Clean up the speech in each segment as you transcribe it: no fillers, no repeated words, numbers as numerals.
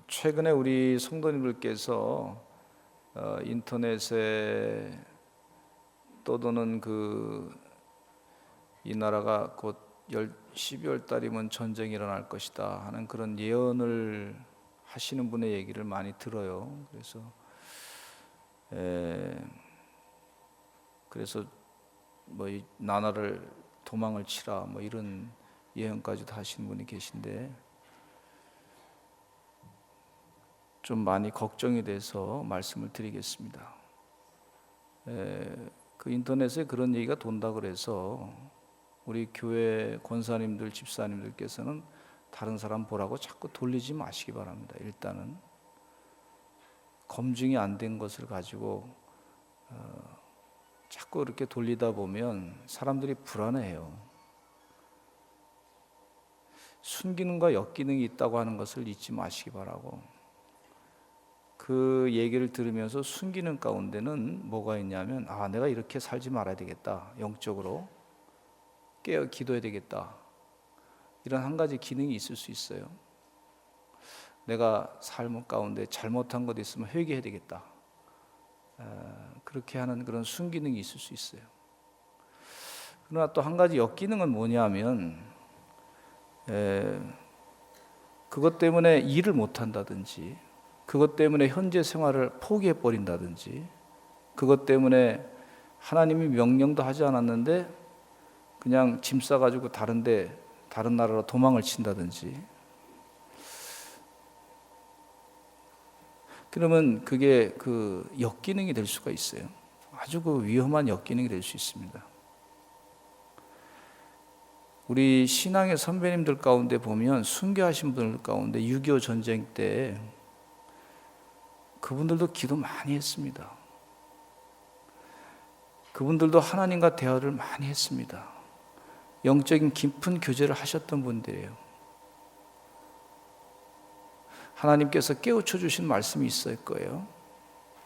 최근에 우리 성도님들께서 인터넷에 떠도는 이 나라가 곧 12월 달이면 전쟁이 일어날 것이다 하는 그런 예언을 하시는 분의 얘기를 많이 들어요. 그래서 뭐 이 나라를 도망을 치라 뭐 이런 예언까지도 하시는 분이 계신데 좀 많이 걱정이 돼서 말씀을 드리겠습니다. 그 인터넷에 그런 얘기가 돈다 그래서 우리 교회 권사님들, 집사님들께서는 다른 사람 보라고 자꾸 돌리지 마시기 바랍니다. 일단은 검증이 안 된 것을 가지고 자꾸 이렇게 돌리다 보면 사람들이 불안해해요. 순기능과 역기능이 있다고 하는 것을 잊지 마시기 바라고, 그 얘기를 들으면서 순기능 가운데는 뭐가 있냐면 내가 이렇게 살지 말아야 되겠다, 영적으로 깨어 기도해야 되겠다, 이런 한 가지 기능이 있을 수 있어요. 내가 삶 가운데 잘못한 것 있으면 회개해야 되겠다, 그렇게 하는 그런 순기능이 있을 수 있어요. 그러나 또 한 가지 역기능은 뭐냐면 그것 때문에 일을 못한다든지, 그것 때문에 현재 생활을 포기해버린다든지, 그것 때문에 하나님이 명령도 하지 않았는데 그냥 짐 싸가지고 다른 나라로 도망을 친다든지, 그러면 그게 그 역기능이 될 수가 있어요. 아주 위험한 역기능이 될 수 있습니다. 우리 신앙의 선배님들 가운데 보면 순교하신 분들 가운데 6.25 전쟁 때 그분들도 기도 많이 했습니다. 그분들도 하나님과 대화를 많이 했습니다. 영적인 깊은 교제를 하셨던 분들이에요. 하나님께서 깨우쳐 주신 말씀이 있을 거예요.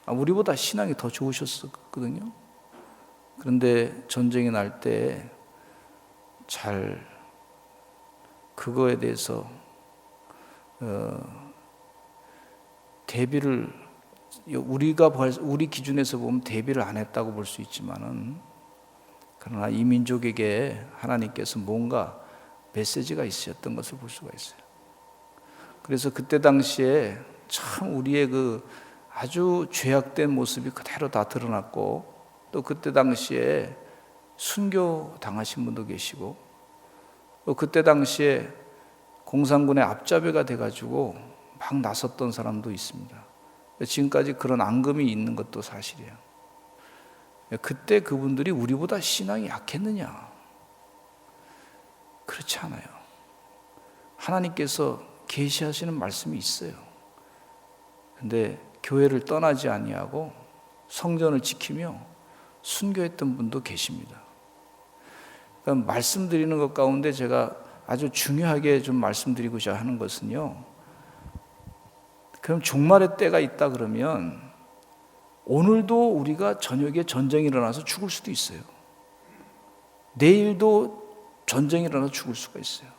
우리보다 신앙이 더 좋으셨거든요. 그런데 전쟁이 날 때 잘 그거에 대해서 대비를, 우리 기준에서 보면 대비를 안 했다고 볼 수 있지만은, 그러나 이 민족에게 하나님께서 뭔가 메시지가 있으셨던 것을 볼 수가 있어요. 그래서 그때 당시에 참 우리의 아주 죄악된 모습이 그대로 다 드러났고, 또 그때 당시에 순교 당하신 분도 계시고, 또 그때 당시에 공산군의 앞잡이가 돼가지고 막 나섰던 사람도 있습니다. 지금까지 그런 앙금이 있는 것도 사실이에요. 그때 그분들이 우리보다 신앙이 약했느냐? 그렇지 않아요. 하나님께서 계시하시는 말씀이 있어요. 근데 교회를 떠나지 아니하고 성전을 지키며 순교했던 분도 계십니다. 그러니까 말씀드리는 것 가운데 제가 아주 중요하게 좀 말씀드리고자 하는 것은요, 그럼 종말의 때가 있다 그러면 오늘도 우리가 저녁에 전쟁이 일어나서 죽을 수도 있어요. 내일도 전쟁이 일어나서 죽을 수가 있어요.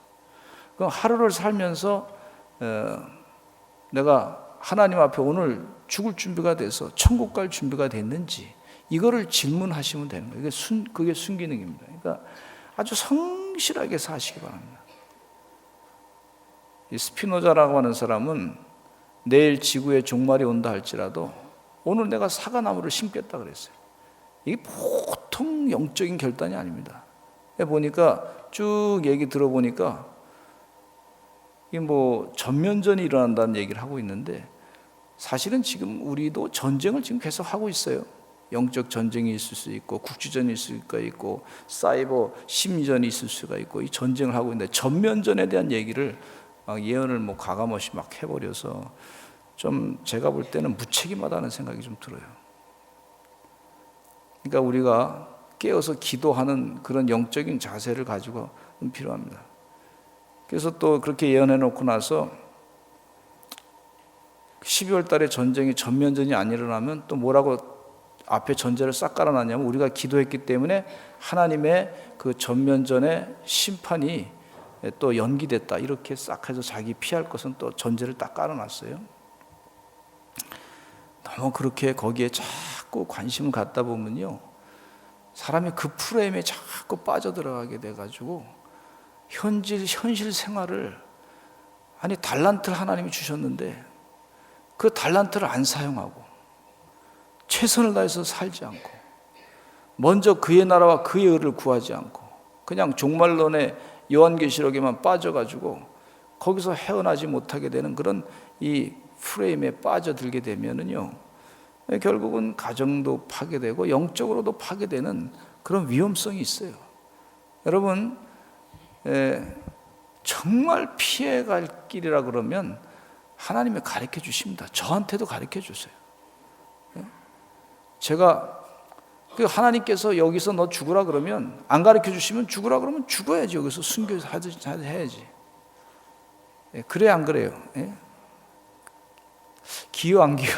그럼 하루를 살면서 내가 하나님 앞에 오늘 죽을 준비가 돼서 천국 갈 준비가 됐는지, 이거를 질문하시면 되는 거예요. 그게 순기능입니다. 그러니까 아주 성실하게 사시기 바랍니다. 이 스피노자라고 하는 사람은 내일 지구에 종말이 온다 할지라도 오늘 내가 사과나무를 심겠다 그랬어요. 이게 보통 영적인 결단이 아닙니다. 보니까 쭉 얘기 들어보니까 이게 전면전이 일어난다는 얘기를 하고 있는데, 사실은 지금 우리도 전쟁을 지금 계속 하고 있어요. 영적 전쟁이 있을 수 있고 국지전이 있을 수가 있고 사이버 심리전이 있을 수가 있고 이 전쟁을 하고 있는데 전면전에 대한 얘기를 막 예언을 뭐 가감없이 막 해버려서 좀 제가 볼 때는 무책임하다는 생각이 좀 들어요. 그러니까 우리가 깨어서 기도하는 그런 영적인 자세를 가지고 필요합니다. 그래서 또 그렇게 예언해 놓고 나서 12월 달에 전쟁이 전면전이 안 일어나면 또 뭐라고 앞에 전제를 싹 깔아놨냐면 우리가 기도했기 때문에 하나님의 그 전면전의 심판이 또 연기됐다 이렇게 싹 해서 자기 피할 것은 또 전제를 딱 깔아놨어요. 너무 그렇게 거기에 자꾸 관심을 갖다 보면요 사람이 그 프레임에 자꾸 빠져들어가게 돼가지고 현실 생활을 아니 달란트를 하나님이 주셨는데 그 달란트를 안 사용하고 최선을 다해서 살지 않고 먼저 그의 나라와 그의 의를 구하지 않고 그냥 종말론의 요한계시록에만 빠져가지고 거기서 헤어나지 못하게 되는 그런 이 프레임에 빠져들게 되면은요 결국은 가정도 파괴되고 영적으로도 파괴되는 그런 위험성이 있어요. 여러분 정말 피해갈 길이라 그러면 하나님이 가르쳐 주십니다. 저한테도 가르쳐 주세요. 제가 그 하나님께서 여기서 너 죽으라 그러면 안 가르쳐 주시면 죽으라 그러면 죽어야지. 여기서 순교해서 해야지. 그래 안 그래요? 기여 안 기여?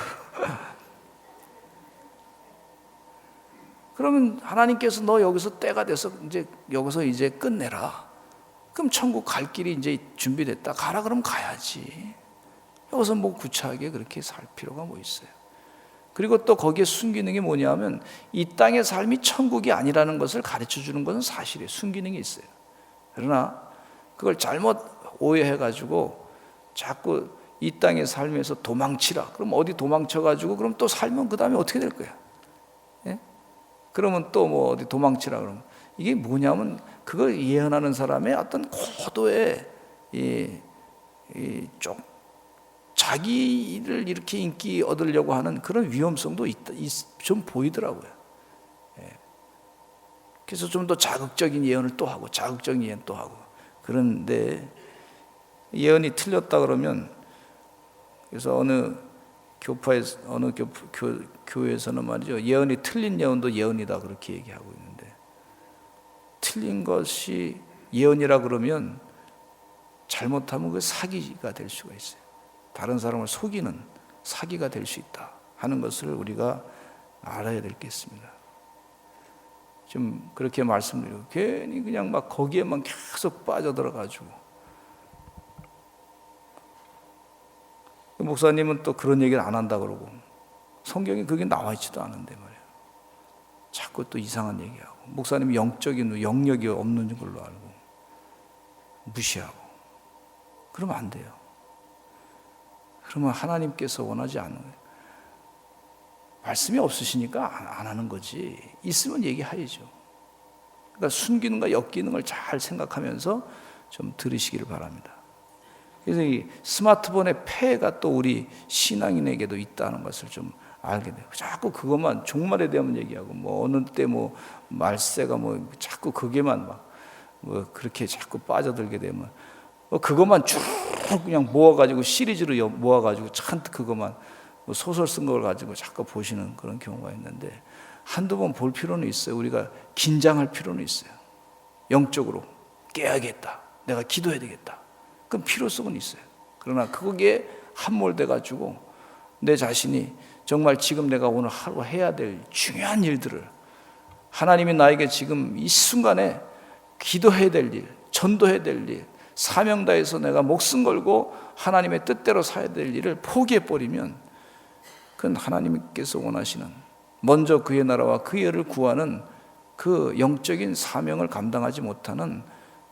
그러면 하나님께서 너 여기서 때가 돼서 이제 여기서 이제 끝내라. 그럼 천국 갈 길이 이제 준비됐다. 가라 그러면 가야지. 여기서 뭐 구차하게 그렇게 살 필요가 뭐 있어요. 그리고 또 거기에 순기능이 뭐냐면 이 땅의 삶이 천국이 아니라는 것을 가르쳐 주는 것은 사실이에요. 순기능이 있어요. 그러나 그걸 잘못 오해해가지고 자꾸 이 땅의 삶에서 도망치라. 그럼 어디 도망쳐가지고 그럼 또 살면 그 다음에 어떻게 될 거야? 예? 그러면 또 뭐 어디 도망치라 그러면 이게 뭐냐면 그걸 예언하는 사람의 어떤 고도의 좀 자기를 이렇게 인기 얻으려고 하는 그런 위험성도 좀 보이더라고요. 그래서 좀 더 자극적인 예언을 또 하고 자극적인 예언 또 하고 그런데 예언이 틀렸다 그러면 그래서 어느 교파에서 어느 교회에서는 말이죠 예언이 틀린 예언도 예언이다 그렇게 얘기하고 있는데 틀린 것이 예언이라 그러면 잘못하면 그 사기가 될 수가 있어요. 다른 사람을 속이는 사기가 될 수 있다 하는 것을 우리가 알아야 될 게 있습니다. 좀 그렇게 말씀드리고 괜히 그냥 막 거기에만 계속 빠져들어가지고 목사님은 또 그런 얘기를 안 한다 그러고 성경에 그게 나와 있지도 않은데 말이에요. 자꾸 또 이상한 얘기하고 목사님이 영적인 영역이 없는 걸로 알고 무시하고 그러면 안 돼요. 그러면 하나님께서 원하지 않는 거예요. 말씀이 없으시니까 안 하는 거지. 있으면 얘기하야죠. 그러니까 순기능과 역기능을 잘 생각하면서 좀 들으시기를 바랍니다. 그래서 이 스마트폰의 폐해가 또 우리 신앙인에게도 있다는 것을 좀 알게 돼요. 자꾸 그것만 종말에 대한 얘기하고 뭐 어느 때 뭐 말세가 뭐 자꾸 그게만 막 뭐 그렇게 자꾸 빠져들게 되면 그것만 쭉 그냥 모아가지고 시리즈로 모아가지고 찬 그것만 뭐 소설 쓴 걸 가지고 자꾸 보시는 그런 경우가 있는데 한두 번 볼 필요는 있어요. 우리가 긴장할 필요는 있어요. 영적으로 깨야겠다. 내가 기도해야 되겠다. 그럼 필요성은 있어요. 그러나 거기에 함몰돼 가지고 내 자신이 정말 지금 내가 오늘 하루 해야 될 중요한 일들을 하나님이 나에게 지금 이 순간에 기도해야 될 일, 전도해야 될 일, 사명 다해서 내가 목숨 걸고 하나님의 뜻대로 살아야 될 일을 포기해버리면 그건 하나님께서 원하시는 먼저 그의 나라와 그의 의를 구하는 그 영적인 사명을 감당하지 못하는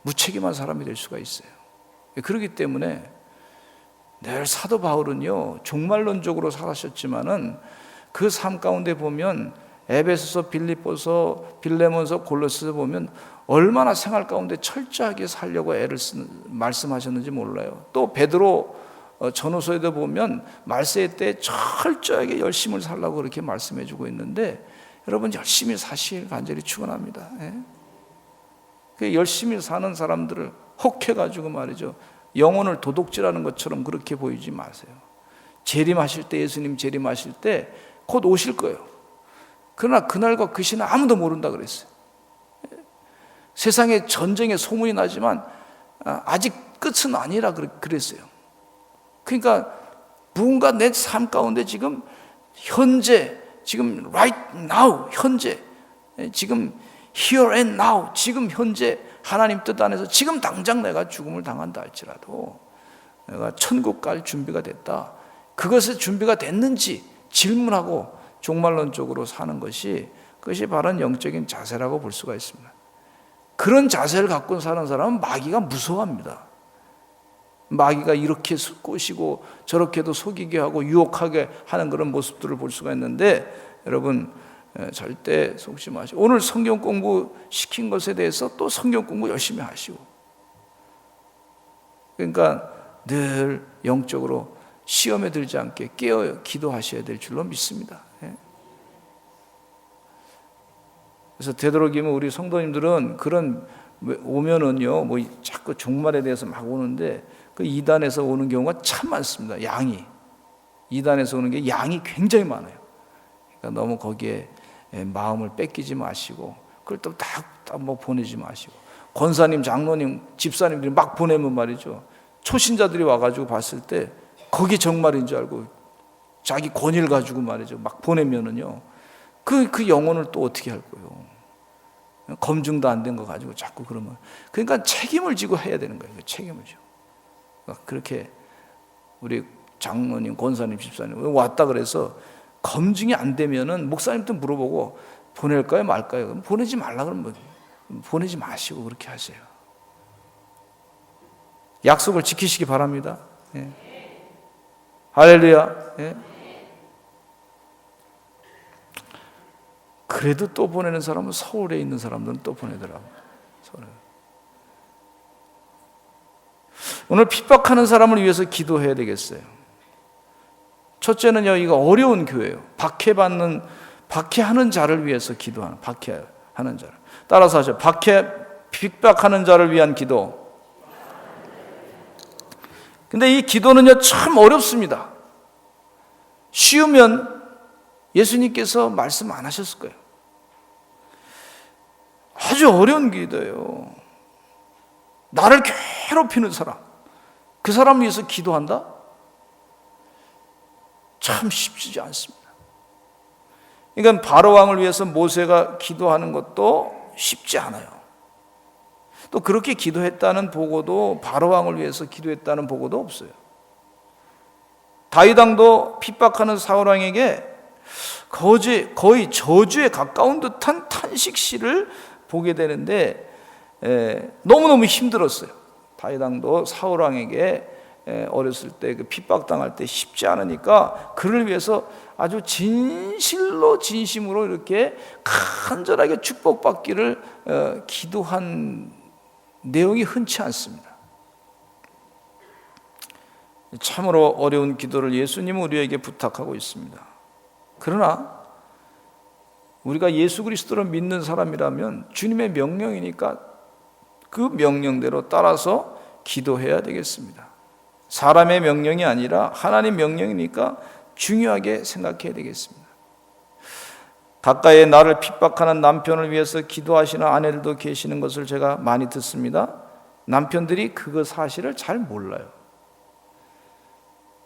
무책임한 사람이 될 수가 있어요. 그렇기 때문에 늘 사도 바울은요 종말론적으로 살았었지만은 그 삶 가운데 보면 에베소서, 빌립보서, 빌레몬서, 골로새서 보면 얼마나 생활 가운데 철저하게 살려고 애를 말씀하셨는지 몰라요. 또 베드로 전후서에도 보면 말세 때 철저하게 열심을 살라고 그렇게 말씀해주고 있는데 여러분 열심히 사시길 간절히 축원합니다. 예? 그 열심히 사는 사람들을 혹해가지고 말이죠, 영혼을 도둑질하는 것처럼 그렇게 보이지 마세요. 재림하실 때, 예수님 재림하실 때 곧 오실 거예요. 그러나 그날과 그 시는 아무도 모른다 그랬어요. 세상에 전쟁의 소문이 나지만 아직 끝은 아니라 그랬어요. 그러니까 무언가 내 삶 가운데 지금 현재, 지금 right now, 현재, 지금 here and now, 지금 현재 하나님 뜻 안에서 지금 당장 내가 죽음을 당한다 할지라도 내가 천국 갈 준비가 됐다, 그것의 준비가 됐는지 질문하고 종말론적으로 사는 것이, 그것이 바른 영적인 자세라고 볼 수가 있습니다. 그런 자세를 갖고 사는 사람은 마귀가 무서워합니다. 마귀가 이렇게 꼬시고 저렇게도 속이게 하고 유혹하게 하는 그런 모습들을 볼 수가 있는데, 여러분 절대 속지 마시고 오늘 성경 공부 시킨 것에 대해서 또 성경 공부 열심히 하시고, 그러니까 늘 영적으로 시험에 들지 않게 깨어 기도하셔야 될 줄로 믿습니다. 그래서 되도록이면 우리 성도님들은 그런 오면은요, 뭐 자꾸 종말에 대해서 막 오는데 그 이단에서 오는 경우가 참 많습니다. 양이 이단에서 오는 게 양이 굉장히 많아요. 그러니까 너무 거기에 마음을 뺏기지 마시고 그걸 또 다 뭐 보내지 마시고, 권사님, 장로님, 집사님들이 막 보내면 말이죠, 초신자들이 와가지고 봤을 때 거기 정말인 줄 알고 자기 권위를 가지고 말이죠 막 보내면은요, 그 영혼을 또 어떻게 할 거예요? 검증도 안 된 거 가지고 자꾸 그러면, 그러니까 책임을 지고 해야 되는 거예요. 책임을 지고. 그러니까 그렇게 우리 장로님, 권사님, 집사님 왔다 그래서 검증이 안 되면은 목사님도 물어보고 보낼까요, 말까요? 그럼 보내지 말라 그러면 보내지 마시고 그렇게 하세요. 약속을 지키시기 바랍니다. 예. 할렐루야. 예. 그래도 또 보내는 사람은 서울에 있는 사람들은 또 보내더라고요. 오늘 핍박하는 사람을 위해서 기도해야 되겠어요. 첫째는요, 이거 어려운 교회예요. 박해하는 자를 위해서 기도하는, 박해하는 자를. 따라서 하죠. 핍박하는 자를 위한 기도. 근데 이 기도는요, 참 어렵습니다. 쉬우면 예수님께서 말씀 안 하셨을 거예요. 아주 어려운 기도예요. 나를 괴롭히는 사람, 그 사람을 위해서 기도한다? 참 쉽지 않습니다. 그러니까 바로왕을 위해서 모세가 기도하는 것도 쉽지 않아요. 또 그렇게 기도했다는 보고도, 바로왕을 위해서 기도했다는 보고도 없어요. 다윗 왕도 핍박하는 사울왕에게 거의 저주에 가까운 듯한 탄식시를 보게 되는데 너무너무 힘들었어요. 다윗 왕도 사울 왕에게 어렸을 때 그 핍박당할 때 쉽지 않으니까 그를 위해서 아주 진심으로 이렇게 간절하게 축복받기를 기도한 내용이 흔치 않습니다. 참으로 어려운 기도를 예수님은 우리에게 부탁하고 있습니다. 그러나 우리가 예수 그리스도를 믿는 사람이라면 주님의 명령이니까 그 명령대로 따라서 기도해야 되겠습니다. 사람의 명령이 아니라 하나님 명령이니까 중요하게 생각해야 되겠습니다. 가까이에 나를 핍박하는 남편을 위해서 기도하시는 아내들도 계시는 것을 제가 많이 듣습니다. 남편들이 그거 사실을 잘 몰라요.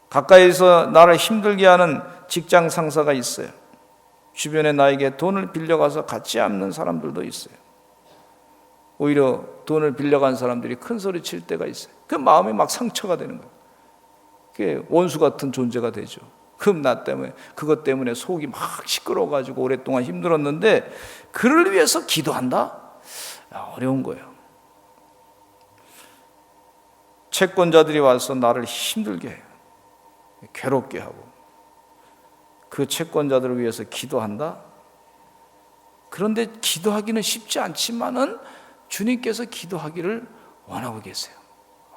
가까이에서 나를 힘들게 하는 직장 상사가 있어요. 주변에 나에게 돈을 빌려가서 갚지 않는 사람들도 있어요. 오히려 돈을 빌려간 사람들이 큰 소리 칠 때가 있어요. 그 마음이 막 상처가 되는 거예요. 그게 원수 같은 존재가 되죠. 그럼 나 때문에, 그것 때문에 속이 막 시끄러워가지고 오랫동안 힘들었는데 그를 위해서 기도한다? 어려운 거예요. 채권자들이 와서 나를 힘들게 해요. 괴롭게 하고 그 채권자들을 위해서 기도한다? 그런데 기도하기는 쉽지 않지만은 주님께서 기도하기를 원하고 계세요.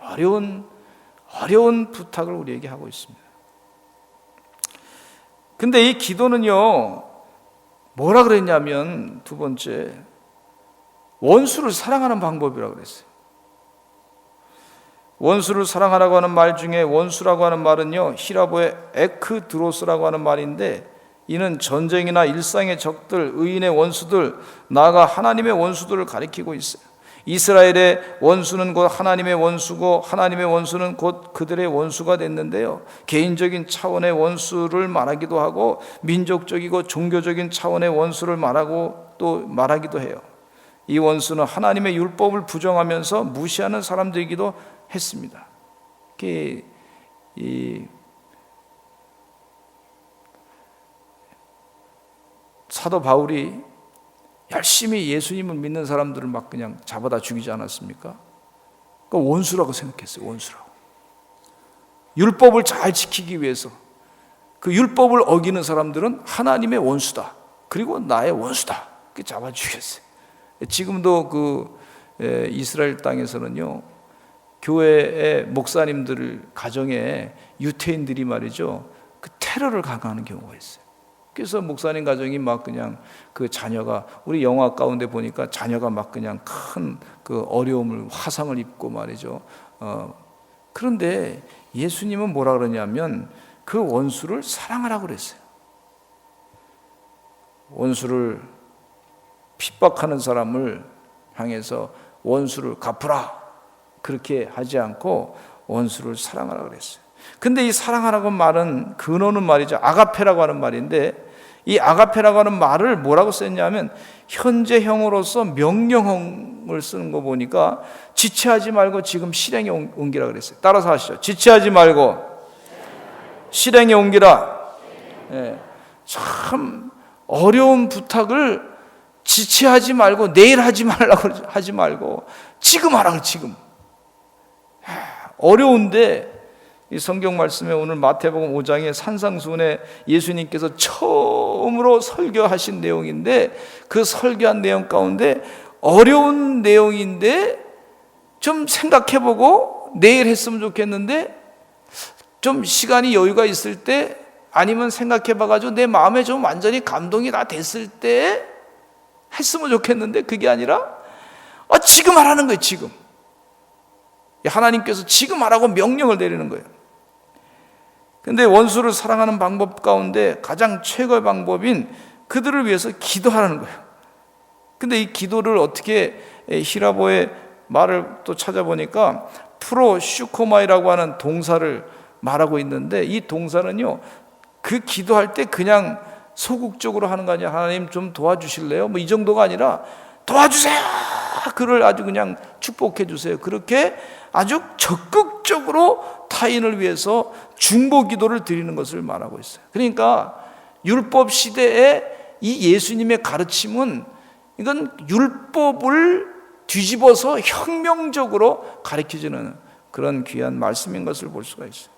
어려운 부탁을 우리에게 하고 있습니다. 근데 이 기도는요, 뭐라 그랬냐면 두 번째, 원수를 사랑하는 방법이라고 그랬어요. 원수를 사랑하라고 하는 말 중에 원수라고 하는 말은요, 히라보의 에크드로스라고 하는 말인데, 이는 전쟁이나 일상의 적들, 의인의 원수들, 나아가 하나님의 원수들을 가리키고 있어요. 이스라엘의 원수는 곧 하나님의 원수고 하나님의 원수는 곧 그들의 원수가 됐는데요, 개인적인 차원의 원수를 말하기도 하고 민족적이고 종교적인 차원의 원수를 말하고 또 말하기도 해요. 이 원수는 하나님의 율법을 부정하면서 무시하는 사람들이기도 했습니다. 이 사도 바울이 열심히 예수님을 믿는 사람들을 막 그냥 잡아다 죽이지 않았습니까? 그러니까 원수라고 생각했어요. 원수라고. 율법을 잘 지키기 위해서 그 율법을 어기는 사람들은 하나님의 원수다, 그리고 나의 원수다, 그렇게 잡아 죽였어요. 지금도 그 이스라엘 땅에서는요, 교회의 목사님들 가정에 유태인들이 말이죠, 그 테러를 강요하는 경우가 있어요. 그래서 목사님 가정이 막 그냥 그 자녀가, 우리 영화 가운데 보니까 자녀가 막 그냥 큰 그 어려움을, 화상을 입고 말이죠. 그런데 예수님은 뭐라 그러냐면 그 원수를 사랑하라고 그랬어요. 원수를 핍박하는 사람을 향해서 원수를 갚으라, 그렇게 하지 않고 원수를 사랑하라고 그랬어요. 근데 이 사랑하라고 말은 근원은 말이죠, 아가페라고 하는 말인데, 이 아가페라고 하는 말을 뭐라고 썼냐면 현재형으로서 명령형을 쓰는 거 보니까 지체하지 말고 지금 실행에 옮기라 그랬어요. 따라서 하시죠. 지체하지 말고 실행에 옮기라. 예, 참 어려운 부탁을 지체하지 말고 내일 하지 말라고 하지 말고 지금 하라고. 지금 어려운데, 이 성경 말씀에 오늘 마태복음 5장의 산상수훈에 예수님께서 처음으로 설교하신 내용인데, 그 설교한 내용 가운데 어려운 내용인데 좀 생각해보고 내일 했으면 좋겠는데, 좀 시간이 여유가 있을 때, 아니면 생각해봐가지고 내 마음에 좀 완전히 감동이 다 됐을 때 했으면 좋겠는데, 그게 아니라 지금 하라는 거예요. 지금 하나님께서 지금 하라고 명령을 내리는 거예요. 근데 원수를 사랑하는 방법 가운데 가장 최고의 방법인 그들을 위해서 기도하라는 거예요. 근데 이 기도를 어떻게, 히라보의 말을 또 찾아보니까 프로슈코마이라고 하는 동사를 말하고 있는데, 이 동사는요, 그 기도할 때 그냥 소극적으로 하는 거 아니야. 하나님 좀 도와주실래요? 뭐 이 정도가 아니라 도와주세요, 그를 아주 그냥 축복해 주세요, 그렇게 아주 적극적으로 타인을 위해서 중보 기도를 드리는 것을 말하고 있어요. 그러니까 율법 시대에 이 예수님의 가르침은, 이건 율법을 뒤집어서 혁명적으로 가르쳐주는 그런 귀한 말씀인 것을 볼 수가 있어요.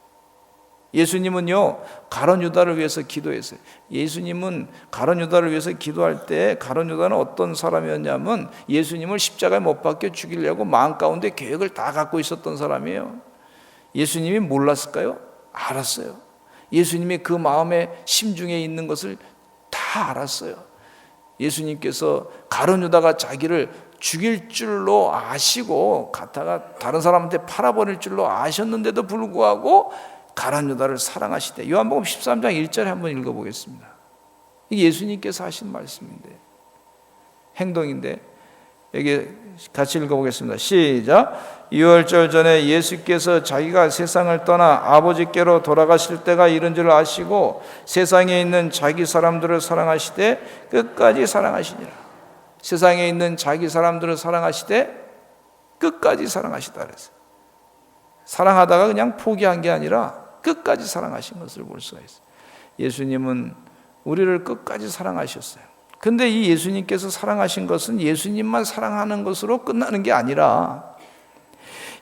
예수님은요, 가룟 유다를 위해서 기도했어요. 예수님은 가룟 유다를 위해서 기도할 때, 가룟 유다는 어떤 사람이었냐면 예수님을 십자가에 못 박혀 죽이려고 마음 가운데 계획을 다 갖고 있었던 사람이에요. 예수님이 몰랐을까요? 알았어요. 예수님이 그 마음의 심중에 있는 것을 다 알았어요. 예수님께서 가룟 유다가 자기를 죽일 줄로 아시고 갖다가 다른 사람한테 팔아버릴 줄로 아셨는데도 불구하고 가룟 유다를 사랑하시되, 요한복음 13장 1절에 한번 읽어보겠습니다. 이게 예수님께서 하신 말씀인데, 행동인데, 여기 같이 읽어보겠습니다. 시작. 유월절 전에 예수께서 자기가 세상을 떠나 아버지께로 돌아가실 때가 이른 줄 아시고 세상에 있는 자기 사람들을 사랑하시되 끝까지 사랑하시니라. 세상에 있는 자기 사람들을 사랑하시되 끝까지 사랑하시다 그랬어요. 사랑하다가 그냥 포기한 게 아니라 끝까지 사랑하신 것을 볼 수가 있어요. 예수님은 우리를 끝까지 사랑하셨어요. 근데 이 예수님께서 사랑하신 것은 예수님만 사랑하는 것으로 끝나는 게 아니라,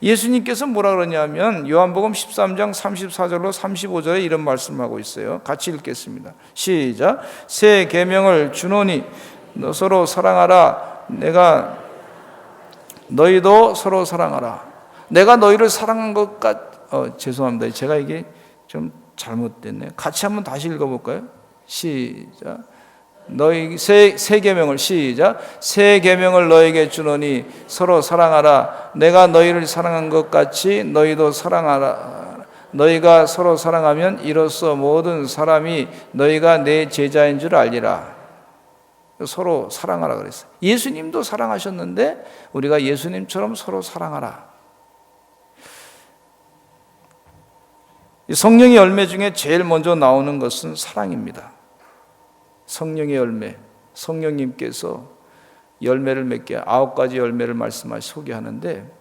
예수님께서 뭐라 그러냐면 요한복음 13장 34절로 35절에 이런 말씀하고 있어요. 같이 읽겠습니다. 시작. 새 계명을 주노니 너 서로 사랑하라. 내가 너희도 서로 사랑하라. 내가 너희를 사랑한 것 죄송합니다. 제가 이게 좀 잘못됐네요. 같이 한번 다시 읽어볼까요? 시작. 너희 새 계명을 시작. 새 계명을 너에게 주노니 서로 사랑하라. 내가 너희를 사랑한 것 같이 너희도 사랑하라. 너희가 서로 사랑하면 이로써 모든 사람이 너희가 내 제자인 줄 알리라. 서로 사랑하라 그랬어요. 예수님도 사랑하셨는데 우리가 예수님처럼 서로 사랑하라. 성령의 열매 중에 제일 먼저 나오는 것은 사랑입니다. 성령의 열매, 성령님께서 열매를 맺게 9가지 열매를 소개하는데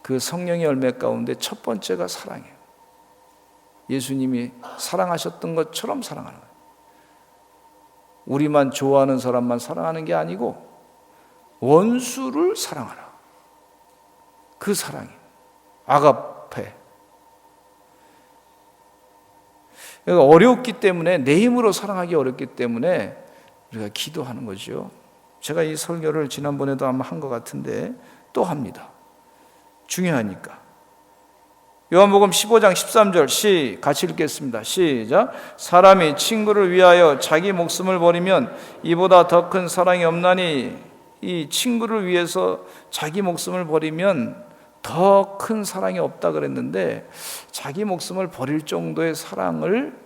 그 성령의 열매 가운데 첫 번째가 사랑이에요. 예수님이 사랑하셨던 것처럼 사랑하는 거예요. 우리만 좋아하는 사람만 사랑하는 게 아니고 원수를 사랑하라. 그 사랑이에요. 아가페. 어렵기 때문에 내 힘으로 사랑하기 어렵기 때문에 우리가 기도하는 거죠. 제가 이 설교를 지난번에도 아마 한 것 같은데 또 합니다. 중요하니까. 요한복음 15장 13절 같이 읽겠습니다. 시작. 사람이 친구를 위하여 자기 목숨을 버리면 이보다 더 큰 사랑이 없나니. 이 친구를 위해서 자기 목숨을 버리면 더 큰 사랑이 없다 그랬는데 자기 목숨을 버릴 정도의 사랑을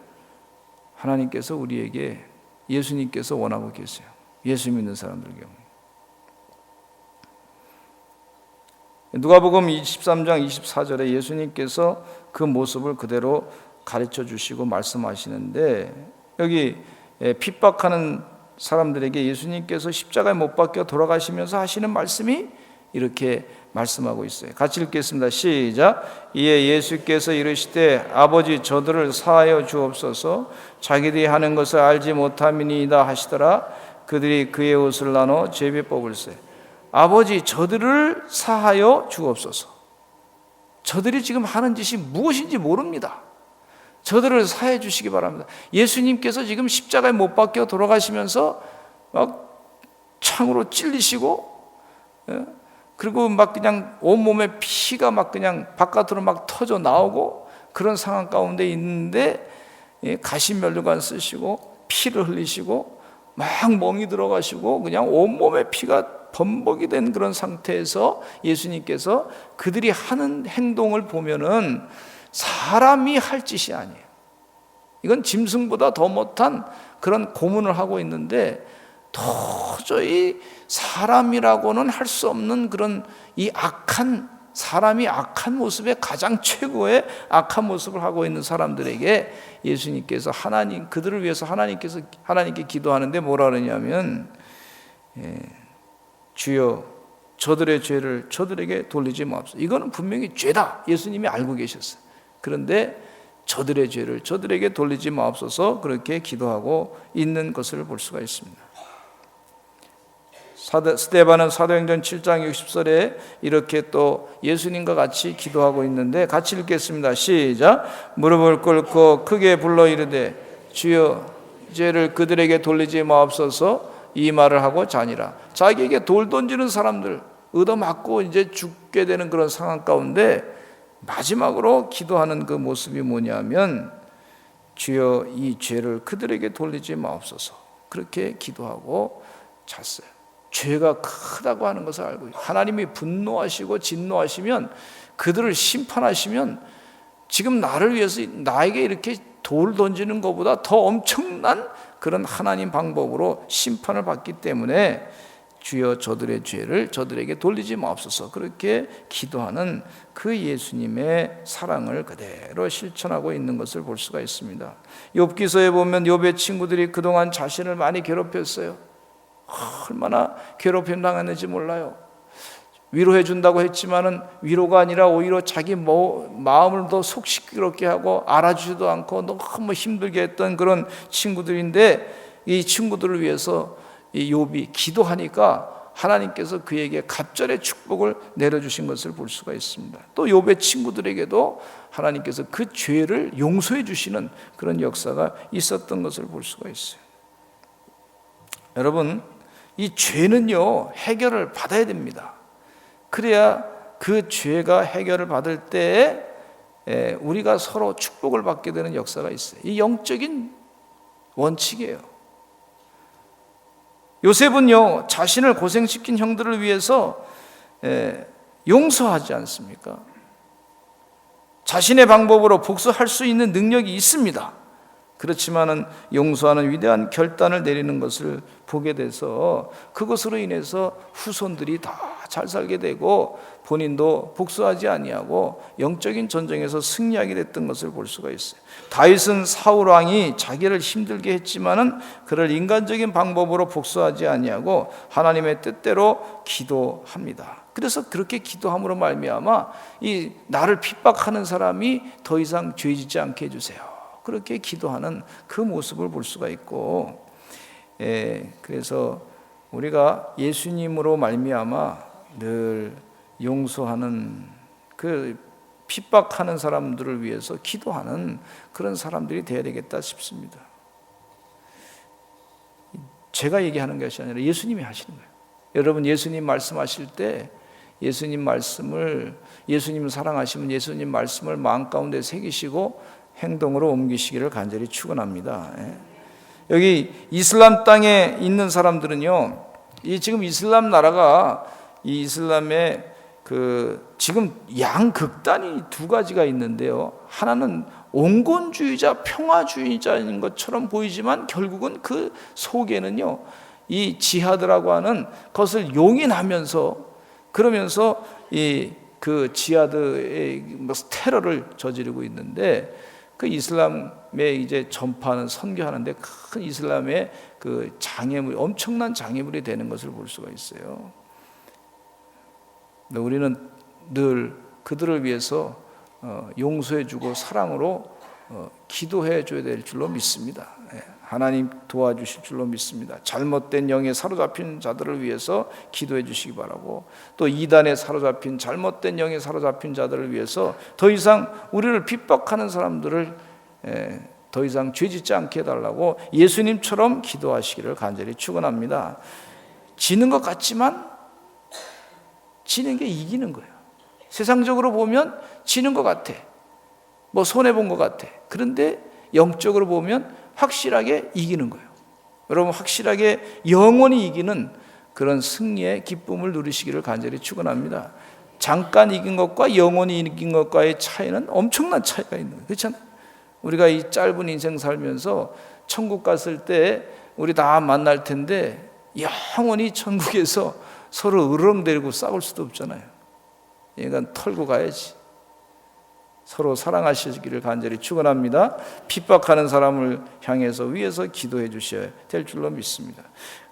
하나님께서 우리에게 예수님께서 원하고 계세요. 예수 믿는 사람들 경우에. 누가복음 23장 24절에 예수님께서 그 모습을 그대로 가르쳐 주시고 말씀하시는데 여기 핍박하는 사람들에게 예수님께서 십자가에 못 박혀 돌아가시면서 하시는 말씀이 이렇게 말씀하고 있어요. 같이 읽겠습니다. 시작. 이에 예수께서 이르시되 아버지 저들을 사하여 주옵소서. 자기들이 하는 것을 알지 못함이니이다 하시더라. 그들이 그의 옷을 나눠 제비 뽑을세. 아버지 저들을 사하여 주옵소서. 저들이 지금 하는 짓이 무엇인지 모릅니다. 저들을 사해 주시기 바랍니다. 예수님께서 지금 십자가에 못 박혀 돌아가시면서 막 창으로 찔리시고 그리고 막 그냥 온몸에 피가 막 그냥 바깥으로 막 터져 나오고 그런 상황 가운데 있는데 가시면류관 쓰시고 피를 흘리시고 막 멍이 들어가시고 그냥 온몸에 피가 범벅이 된 그런 상태에서 예수님께서 그들이 하는 행동을 보면은 사람이 할 짓이 아니에요. 이건 짐승보다 더 못한 그런 고문을 하고 있는데 도저히 사람이라고는 할 수 없는 그런 이 악한 사람이 악한 모습의 가장 최고의 악한 모습을 하고 있는 사람들에게 예수님께서 그들을 위해서 하나님께 기도하는데 뭐라 그러냐면 주여 저들의 죄를 저들에게 돌리지 마옵소서. 이거는 분명히 죄다. 예수님이 알고 계셨어요. 그런데 저들의 죄를 저들에게 돌리지 마옵소서 그렇게 기도하고 있는 것을 볼 수가 있습니다. 스데반은 사도행전 7장 60절에 이렇게 또 예수님과 같이 기도하고 있는데 같이 읽겠습니다. 시작. 무릎을 꿇고 크게 불러 이르되 주여 죄를 그들에게 돌리지 마옵소서. 이 말을 하고 자니라. 자기에게 돌 던지는 사람들 얻어맞고 이제 죽게 되는 그런 상황 가운데 마지막으로 기도하는 그 모습이 뭐냐면 주여 이 죄를 그들에게 돌리지 마옵소서. 그렇게 기도하고 잤어요. 죄가 크다고 하는 것을 알고 하나님이 분노하시고 진노하시면 그들을 심판하시면 지금 나를 위해서 나에게 이렇게 돌 던지는 것보다 더 엄청난 그런 하나님 방법으로 심판을 받기 때문에 주여 저들의 죄를 저들에게 돌리지 마옵소서 그렇게 기도하는 그 예수님의 사랑을 그대로 실천하고 있는 것을 볼 수가 있습니다. 욥기서에 보면 욥의 친구들이 그동안 자신을 많이 괴롭혔어요. 얼마나 괴롭힘 당했는지 몰라요. 위로해 준다고 했지만은 위로가 아니라 오히려 자기 마음을 더 속 시끄럽게 하고 알아주지도 않고 너무 힘들게 했던 그런 친구들인데 이 친구들을 위해서 이 욥이 기도하니까 하나님께서 그에게 갑절의 축복을 내려주신 것을 볼 수가 있습니다. 또 욥의 친구들에게도 하나님께서 그 죄를 용서해 주시는 그런 역사가 있었던 것을 볼 수가 있어요. 여러분, 이 죄는요 해결을 받아야 됩니다. 그래야 그 죄가 해결을 받을 때에 우리가 서로 축복을 받게 되는 역사가 있어요. 이 영적인 원칙이에요. 요셉은요, 자신을 고생시킨 형들을 위해서 용서하지 않습니까? 자신의 방법으로 복수할 수 있는 능력이 있습니다. 그렇지만은 용서하는 위대한 결단을 내리는 것을 보게 돼서 그것으로 인해서 후손들이 다 잘 살게 되고 본인도 복수하지 아니하고 영적인 전쟁에서 승리하게 됐던 것을 볼 수가 있어요. 다윗은 사울 왕이 자기를 힘들게 했지만은 그를 인간적인 방법으로 복수하지 아니하고 하나님의 뜻대로 기도합니다. 그래서 그렇게 기도함으로 말미암아 이 나를 핍박하는 사람이 더 이상 죄짓지 않게 해주세요. 그렇게 기도하는 그 모습을 볼 수가 있고, 그래서 우리가 예수님으로 말미암아 늘 용서하는, 그 핍박하는 사람들을 위해서 기도하는 그런 사람들이 되어야 되겠다 싶습니다. 제가 얘기하는 것이 아니라 예수님이 하시는 거예요. 여러분, 예수님 말씀하실 때 예수님 말씀을, 예수님을 사랑하시면 예수님 말씀을 마음 가운데 새기시고 행동으로 옮기시기를 간절히 축원합니다. 여기 이슬람 땅에 있는 사람들은요, 이 지금 이슬람 나라가 이 이슬람의 지금 양극단이 두 가지가 있는데요. 하나는 온건주의자, 평화주의자인 것처럼 보이지만 결국은 그 속에는요, 이 지하드라고 하는 것을 용인하면서, 그러면서 그 지하드의 테러를 저지르고 있는데, 그 이슬람에 이제 전파하는, 선교하는데 큰 이슬람의 그 장애물, 엄청난 장애물이 되는 것을 볼 수가 있어요. 우리는 늘 그들을 위해서 용서해주고 사랑으로 기도해줘야 될 줄로 믿습니다. 하나님 도와주실 줄로 믿습니다. 잘못된 영에 사로잡힌 자들을 위해서 기도해 주시기 바라고, 또 이단에 사로잡힌, 잘못된 영에 사로잡힌 자들을 위해서 더 이상 우리를 핍박하는 사람들을 더 이상 죄짓지 않게 해달라고 예수님처럼 기도하시기를 간절히 축원합니다. 지는 것 같지만 지는 게 이기는 거예요. 세상적으로 보면 지는 것 같아, 뭐 손해본 것 같아. 그런데 영적으로 보면 확실하게 이기는 거예요. 여러분, 확실하게 영원히 이기는 그런 승리의 기쁨을 누리시기를 간절히 축원합니다. 잠깐 이긴 것과 영원히 이긴 것과의 차이는 엄청난 차이가 있는 거예요. 그렇잖아요. 우리가 이 짧은 인생 살면서 천국 갔을 때 우리 다 만날 텐데 영원히 천국에서 서로 으르렁대고 싸울 수도 없잖아요. 그러니까 털고 가야지. 서로 사랑하시기를 간절히 축원합니다. 핍박하는 사람을 향해서 위에서 기도해 주셔야 될 줄로 믿습니다.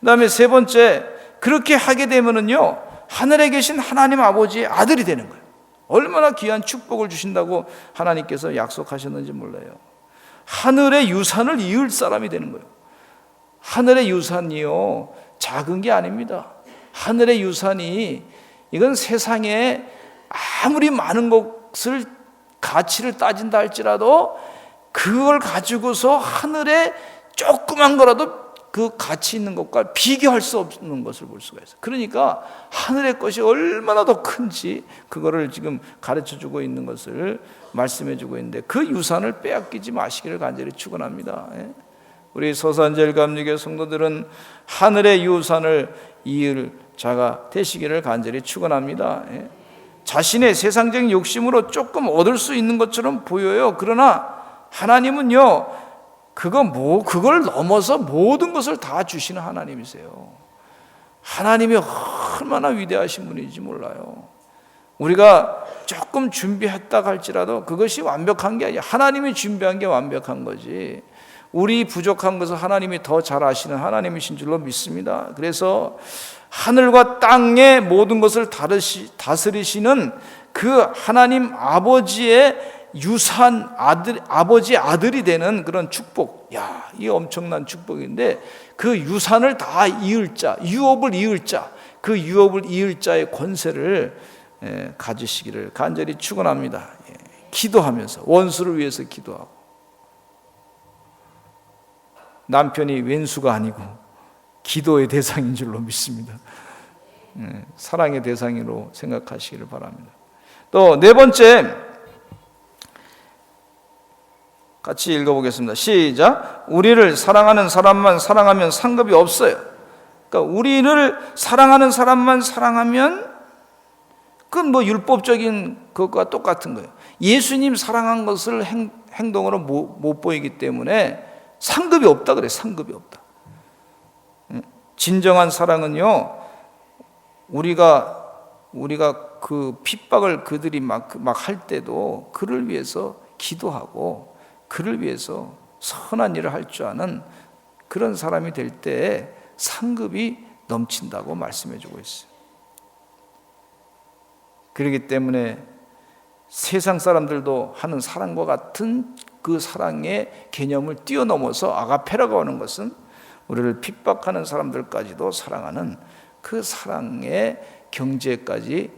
그 다음에 세 번째, 그렇게 하게 되면은요, 하늘에 계신 하나님 아버지의 아들이 되는 거예요. 얼마나 귀한 축복을 주신다고 하나님께서 약속하셨는지 몰라요. 하늘의 유산을 이을 사람이 되는 거예요. 하늘의 유산이요, 작은 게 아닙니다. 하늘의 유산이, 이건 세상에 아무리 많은 것을 가치를 따진다 할지라도 그걸 가지고서 하늘에 조그만 거라도 그 가치 있는 것과 비교할 수 없는 것을 볼 수가 있어요. 그러니까 하늘의 것이 얼마나 더 큰지 그거를 지금 가르쳐주고 있는 것을 말씀해주고 있는데, 그 유산을 빼앗기지 마시기를 간절히 축원합니다. 우리 서산제일 감리교 성도들은 하늘의 유산을 이을 자가 되시기를 간절히 축원합니다. 자신의 세상적인 욕심으로 조금 얻을 수 있는 것처럼 보여요. 그러나 하나님은요, 그걸 넘어서 모든 것을 다 주시는 하나님이세요. 하나님이 얼마나 위대하신 분인지 몰라요. 우리가 조금 준비했다 할지라도 그것이 완벽한 게 아니라 하나님이 준비한 게 완벽한 거지, 우리 부족한 것을 하나님이 더 잘 아시는 하나님이신 줄로 믿습니다. 그래서 하늘과 땅의 모든 것을 다스리시는 그 하나님 아버지의 유산, 아버지의 아들이 되는 그런 축복, 이 엄청난 축복인데, 그 유산을 다 이을 자, 유업을 이을 자, 그 유업을 이을 자의 권세를 가지시기를 간절히 축원합니다. 기도하면서 원수를 위해서 기도하고, 남편이 왼수가 아니고 기도의 대상인 줄로 믿습니다. 사랑의 대상으로 생각하시기를 바랍니다. 또 네 번째, 같이 읽어보겠습니다. 시작. 우리를 사랑하는 사람만 사랑하면 상급이 없어요. 그러니까 우리를 사랑하는 사람만 사랑하면 그건 뭐 율법적인 것과 똑같은 거예요. 예수님 사랑한 것을 행동으로 못 보이기 때문에 상급이 없다 그래. 상급이 없다. 진정한 사랑은요, 우리가 그 핍박을 그들이 막 할 때도 그를 위해서 기도하고 그를 위해서 선한 일을 할 줄 아는 그런 사람이 될 때 상급이 넘친다고 말씀해 주고 있어요. 그렇기 때문에 세상 사람들도 하는 사랑과 같은 그 사랑의 개념을 뛰어넘어서 아가페라고 하는 것은 우리를 핍박하는 사람들까지도 사랑하는 그 사랑의 경지에까지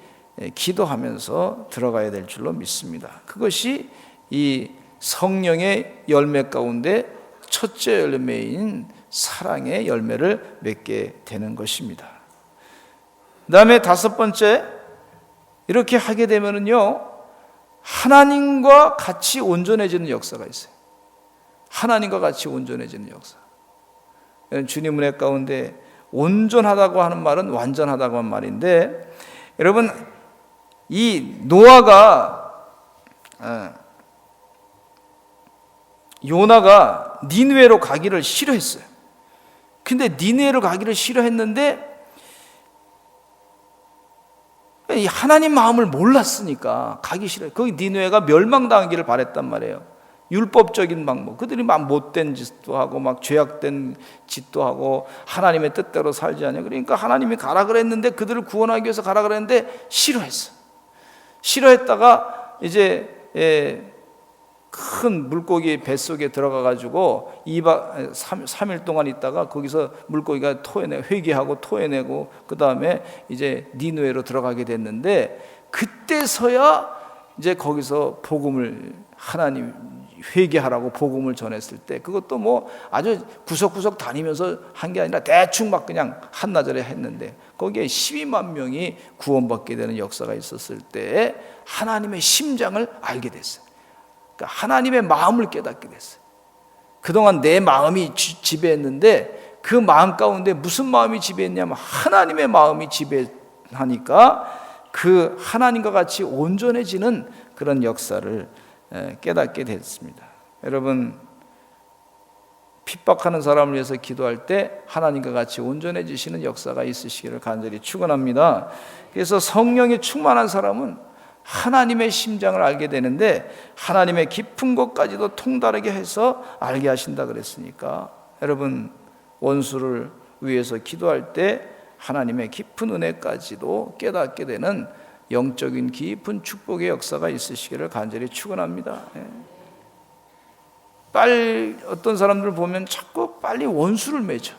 기도하면서 들어가야 될 줄로 믿습니다. 그것이 이 성령의 열매 가운데 첫째 열매인 사랑의 열매를 맺게 되는 것입니다. 그 다음에 다섯 번째, 이렇게 하게 되면은요, 하나님과 같이 온전해지는 역사가 있어요. 하나님과 같이 온전해지는 역사. 주님 은혜 가운데 온전하다고 하는 말은 완전하다고 하는 말인데, 여러분, 이 요나가 니느웨로 가기를 싫어했어요. 근데 니느웨로 가기를 싫어했는데 하나님 마음을 몰랐으니까 가기 싫어요. 거기 니느웨가 멸망당하기를 바랬단 말이에요. 율법적인 방법, 그들이 막 못된 짓도 하고 막 죄악된 짓도 하고 하나님의 뜻대로 살지 않냐. 그러니까 하나님이 가라 그랬는데, 그들을 구원하기 위해서 가라 그랬는데 싫어했어. 싫어했다가 이제 큰 물고기 뱃속에 들어가 가지고 3일 동안 있다가 거기서 물고기가 회개하고 토해내고 그 다음에 이제 니느웨로 들어가게 됐는데, 그때서야 이제 거기서 복음을, 하나님 회개하라고 복음을 전했을 때, 그것도 뭐 아주 구석구석 다니면서 한 게 아니라 대충 막 그냥 한나절에 했는데, 거기에 12만 명이 구원받게 되는 역사가 있었을 때 하나님의 심장을 알게 됐어요. 그러니까 하나님의 마음을 깨닫게 됐어요. 그동안 내 마음이 지배했는데 그 마음 가운데 무슨 마음이 지배했냐면 하나님의 마음이 지배하니까 그 하나님과 같이 온전해지는 그런 역사를 깨닫게 됐습니다. 여러분, 핍박하는 사람을 위해서 기도할 때 하나님과 같이 온전해지시는 역사가 있으시기를 간절히 축원합니다. 그래서 성령이 충만한 사람은 하나님의 심장을 알게 되는데, 하나님의 깊은 것까지도 통달하게 해서 알게 하신다 그랬으니까, 여러분, 원수를 위해서 기도할 때 하나님의 깊은 은혜까지도 깨닫게 되는 영적인 깊은 축복의 역사가 있으시기를 간절히 축원합니다. 어떤 사람들을 보면 자꾸 빨리 원수를 맺어.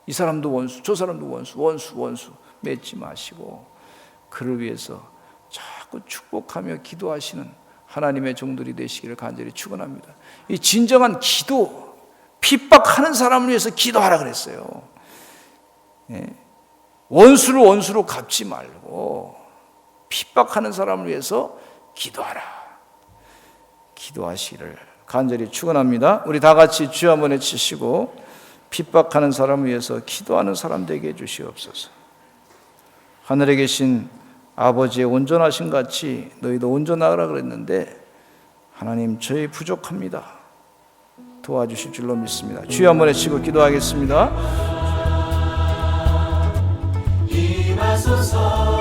이 사람도 원수, 저 사람도 원수 맺지 마시고 그를 위해서 자꾸 축복하며 기도하시는 하나님의 종들이 되시기를 간절히 축원합니다. 이 진정한 기도, 핍박하는 사람을 위해서 기도하라 그랬어요. 원수를 원수로 갚지 말고 핍박하는 사람을 위해서 기도하라. 기도하시기를 간절히 축원합니다. 우리 다 같이 주여 한번 외치시고, 핍박하는 사람을 위해서 기도하는 사람 되게 해주시옵소서. 하늘에 계신 아버지의 온전하신 같이 너희도 온전하라 그랬는데, 하나님, 저희 부족합니다. 도와주실 줄로 믿습니다. 주여 한번 외치고 기도하겠습니다. 임하소서.